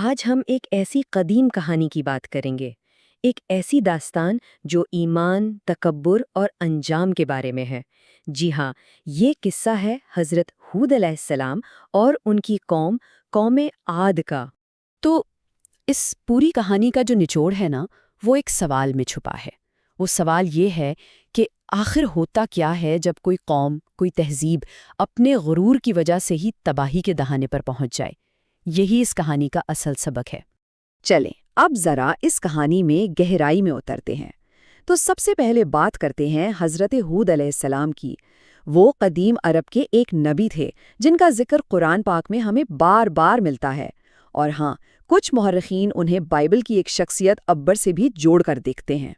آج ہم ایک ایسی قدیم کہانی کی بات کریں گے، ایک ایسی داستان جو ایمان، تکبر اور انجام کے بارے میں ہے۔ جی ہاں، یہ قصہ ہے حضرت ہود علیہ السلام اور ان کی قوم عاد کا۔ تو اس پوری کہانی کا جو نچوڑ ہے نا، وہ ایک سوال میں چھپا ہے۔ وہ سوال یہ ہے کہ آخر ہوتا کیا ہے جب کوئی قوم، کوئی تہذیب اپنے غرور کی وجہ سے ہی تباہی کے دہانے پر پہنچ جائے۔ یہی اس کہانی کا اصل سبق ہے۔ چلیں اب ذرا اس کہانی میں گہرائی میں اترتے ہیں۔ تو سب سے پہلے بات کرتے ہیں حضرت ہود علیہ السلام کی۔ وہ قدیم عرب کے ایک نبی تھے جن کا ذکر قرآن پاک میں ہمیں بار بار ملتا ہے، اور ہاں، کچھ مورخین انہیں بائبل کی ایک شخصیت ابر سے بھی جوڑ کر دیکھتے ہیں۔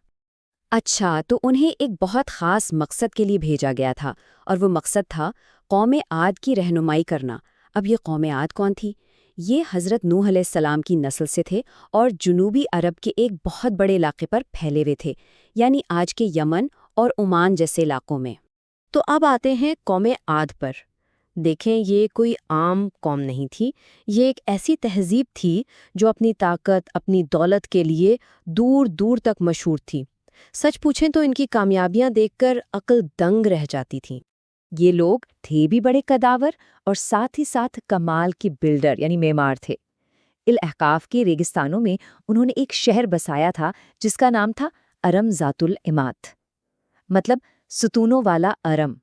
اچھا، تو انہیں ایک بہت خاص مقصد کے لیے بھیجا گیا تھا، اور وہ مقصد تھا قوم عاد کی رہنمائی کرنا۔ اب یہ قوم عاد کون تھی؟ یہ حضرت نوح علیہ السلام کی نسل سے تھے اور جنوبی عرب کے ایک بہت بڑے علاقے پر پھیلے ہوئے تھے، یعنی آج کے یمن اور عمان جیسے علاقوں میں۔ تو اب آتے ہیں قوم عاد پر۔ دیکھیں، یہ کوئی عام قوم نہیں تھی، یہ ایک ایسی تہذیب تھی جو اپنی طاقت، اپنی دولت کے لیے دور دور تک مشہور تھی۔ سچ پوچھیں تو ان کی کامیابیاں دیکھ کر عقل دنگ رہ جاتی تھی۔ یہ لوگ تھے بھی بڑے قداور اور ساتھ ہی ساتھ کمال کے بلڈر یعنی معمار تھے۔ الاحقاف کے ریگستانوں میں انہوں نے ایک شہر بسایا تھا جس کا نام تھا ارم ذات العماد، مطلب ستونوں والا ارم۔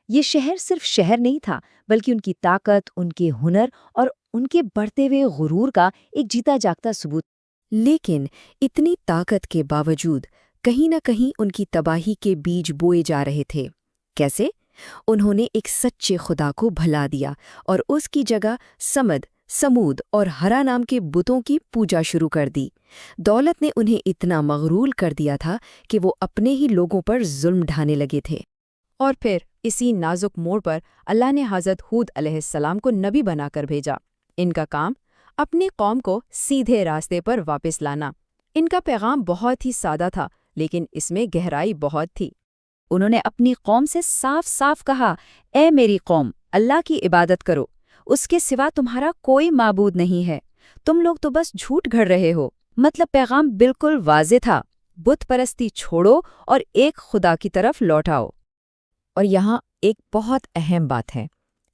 یہ شہر صرف شہر نہیں تھا، بلکہ ان کی طاقت، ان کے ہنر اور ان کے بڑھتے ہوئے غرور کا ایک جیتا جاگتا ثبوت۔ لیکن اتنی طاقت کے باوجود کہیں نہ کہیں ان کی تباہی کے بیج بوئے جا رہے تھے۔ کیسے؟ انہوں نے ایک سچے خدا کو بھلا دیا اور اس کی جگہ سمد، سمود اور ہرا نام کے بتوں کی پوجا شروع کر دی۔ دولت نے انہیں اتنا مغرور کر دیا تھا کہ وہ اپنے ہی لوگوں پر ظلم ڈھانے لگے تھے۔ اور پھر اسی نازک موڑ پر اللہ نے حضرت ہود علیہ السلام کو نبی بنا کر بھیجا۔ ان کا کام اپنی قوم کو سیدھے راستے پر واپس لانا۔ ان کا پیغام بہت ہی سادہ تھا، لیکن اس میں گہرائی بہت تھی۔ انہوں نے اپنی قوم سے صاف صاف کہا، اے میری قوم، اللہ کی عبادت کرو، اس کے سوا تمہارا کوئی معبود نہیں ہے، تم لوگ تو بس جھوٹ گھڑ رہے ہو۔ مطلب پیغام بالکل واضح تھا، بت پرستی چھوڑو اور ایک خدا کی طرف لوٹ آؤ۔ اور یہاں ایک بہت اہم بات ہے،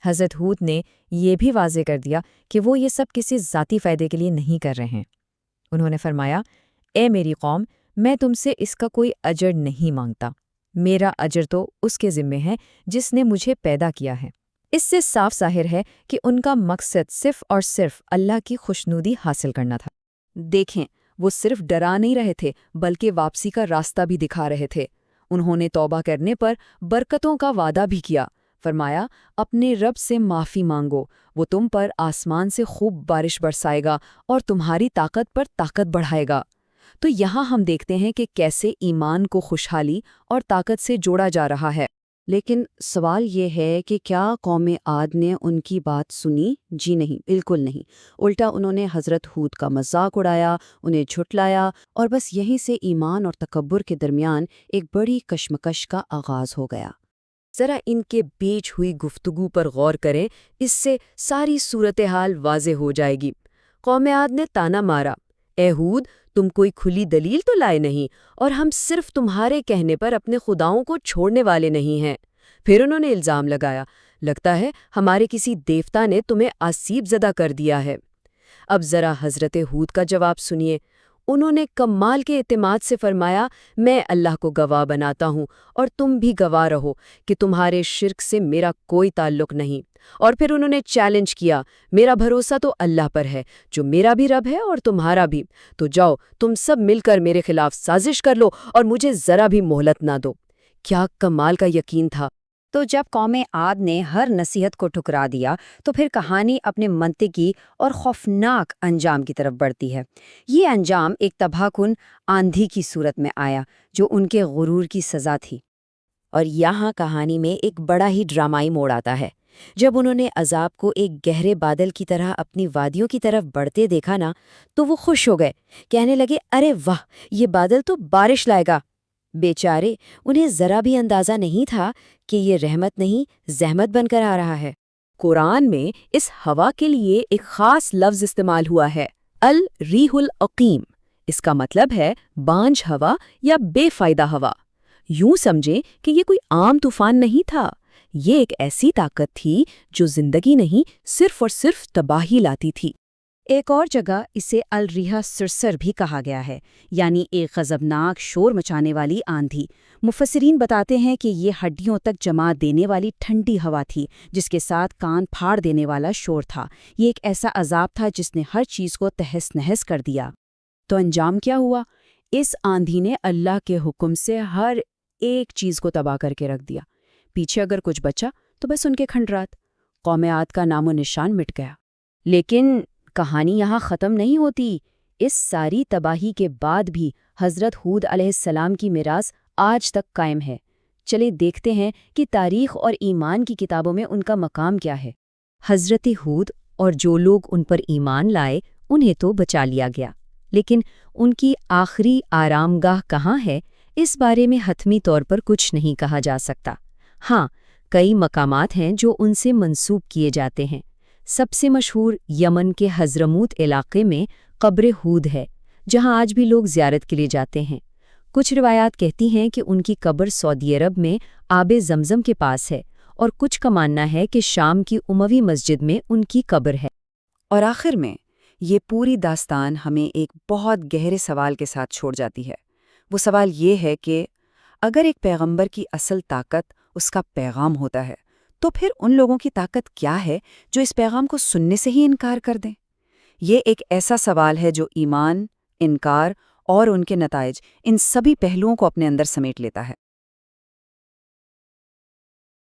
حضرت ہود نے یہ بھی واضح کر دیا کہ وہ یہ سب کسی ذاتی فائدے کے لیے نہیں کر رہے ہیں۔ انہوں نے فرمایا، اے میری قوم، میں تم سے اس کا کوئی اجر نہیں مانگتا، میرا اجر تو اس کے ذمے ہے جس نے مجھے پیدا کیا ہے۔ اس سے صاف ظاہر ہے کہ ان کا مقصد صرف اور صرف اللہ کی خوشنودی حاصل کرنا تھا۔ دیکھیں، وہ صرف ڈرا نہیں رہے تھے بلکہ واپسی کا راستہ بھی دکھا رہے تھے۔ انہوں نے توبہ کرنے پر برکتوں کا وعدہ بھی کیا۔ فرمایا، اپنے رب سے معافی مانگو، وہ تم پر آسمان سے خوب بارش برسائے گا اور تمہاری طاقت پر طاقت بڑھائے گا۔ تو یہاں ہم دیکھتے ہیں کہ کیسے ایمان کو خوشحالی اور طاقت سے جوڑا جا رہا ہے۔ لیکن سوال یہ ہے کہ کیا قوم عاد نے ان کی بات سنی؟ جی نہیں، بالکل نہیں۔ الٹا انہوں نے حضرت ہود کا مذاق اڑایا، انہیں جھٹلایا، اور بس یہیں سے ایمان اور تکبر کے درمیان ایک بڑی کشمکش کا آغاز ہو گیا۔ ذرا ان کے بیچ ہوئی گفتگو پر غور کریں، اس سے ساری صورتحال واضح ہو جائے گی۔ قوم عاد نے تانا مارا، اے ہود، تم کوئی کھلی دلیل تو لائے نہیں، اور ہم صرف تمہارے کہنے پر اپنے خداؤں کو چھوڑنے والے نہیں ہیں۔ پھر انہوں نے الزام لگایا، لگتا ہے ہمارے کسی دیوتا نے تمہیں آسیب زدہ کر دیا ہے۔ اب ذرا حضرت ہود کا جواب سنیے۔ انہوں نے کمال کے اعتماد سے فرمایا، میں اللہ کو گواہ بناتا ہوں اور تم بھی گواہ رہو کہ تمہارے شرک سے میرا کوئی تعلق نہیں۔ اور پھر انہوں نے چیلنج کیا، میرا بھروسہ تو اللہ پر ہے جو میرا بھی رب ہے اور تمہارا بھی، تو جاؤ تم سب مل کر میرے خلاف سازش کر لو اور مجھے ذرا بھی مہلت نہ دو۔ کیا کمال کا یقین تھا! تو جب قوم عاد نے ہر نصیحت کو ٹھکرا دیا تو پھر کہانی اپنے منطقی اور خوفناک انجام کی طرف بڑھتی ہے۔ یہ انجام ایک تباہ کن آندھی کی صورت میں آیا جو ان کے غرور کی سزا تھی۔ اور یہاں کہانی میں ایک بڑا ہی ڈرامائی موڑ آتا ہے۔ جب انہوں نے عذاب کو ایک گہرے بادل کی طرح اپنی وادیوں کی طرف بڑھتے دیکھا نا، تو وہ خوش ہو گئے، کہنے لگے، ارے واہ، یہ بادل تو بارش لائے گا۔ بیچارے، انہیں ذرا بھی اندازہ نہیں تھا کہ یہ رحمت نہیں، زحمت بن کر آ رہا ہے۔ قرآن میں اس ہوا کے لیے ایک خاص لفظ استعمال ہوا ہے، الریح العقیم، اس کا مطلب ہے بانجھ ہوا یا بے فائدہ ہوا۔ یوں سمجھیں کہ یہ کوئی عام طوفان نہیں تھا، یہ ایک ایسی طاقت تھی جو زندگی نہیں صرف اور صرف تباہی لاتی تھی۔ ایک اور جگہ اسے الریح سرسر بھی کہا گیا ہے، یعنی ایک غضبناک شور مچانے والی آندھی۔ مفسرین بتاتے ہیں کہ یہ ہڈیوں تک جما دینے والی ٹھنڈی ہوا تھی جس کے ساتھ کان پھاڑ دینے والا شور تھا۔ یہ ایک ایسا عذاب تھا جس نے ہر چیز کو تہس نہس کر دیا۔ تو انجام کیا ہوا؟ اس آندھی نے اللہ کے حکم سے ہر ایک چیز کو تباہ کر کے رکھ دیا۔ پیچھے اگر کچھ بچا تو بس ان کے کھنڈرات، قوم عاد کا نام و نشان مٹ گیا۔ لیکن کہانی یہاں ختم نہیں ہوتی۔ اس ساری تباہی کے بعد بھی حضرت ہود علیہ السلام کی میراث آج تک قائم ہے۔ چلے دیکھتے ہیں کہ تاریخ اور ایمان کی کتابوں میں ان کا مقام کیا ہے۔ حضرت ہود اور جو لوگ ان پر ایمان لائے انہیں تو بچا لیا گیا، لیکن ان کی آخری آرام گاہ کہاں ہے، اس بارے میں حتمی طور پر کچھ نہیں کہا جا سکتا۔ ہاں، کئی مقامات ہیں جو ان سے منسوب کیے جاتے ہیں۔ سب سے مشہور یمن کے حضرموت علاقے میں قبر ہود ہے، جہاں آج بھی لوگ زیارت کے لیے جاتے ہیں۔ کچھ روایات کہتی ہیں کہ ان کی قبر سعودی عرب میں آب زمزم کے پاس ہے، اور کچھ کا ماننا ہے کہ شام کی اموی مسجد میں ان کی قبر ہے۔ اور آخر میں یہ پوری داستان ہمیں ایک بہت گہرے سوال کے ساتھ چھوڑ جاتی ہے۔ وہ سوال یہ ہے کہ اگر ایک پیغمبر کی اصل طاقت اس کا پیغام ہوتا ہے، تو پھر ان لوگوں کی طاقت کیا ہے جو اس پیغام کو سننے سے ہی انکار کر دیں؟ یہ ایک ایسا سوال ہے جو ایمان، انکار اور ان کے نتائج، ان سبھی پہلوؤں کو اپنے اندر سمیٹ لیتا ہے۔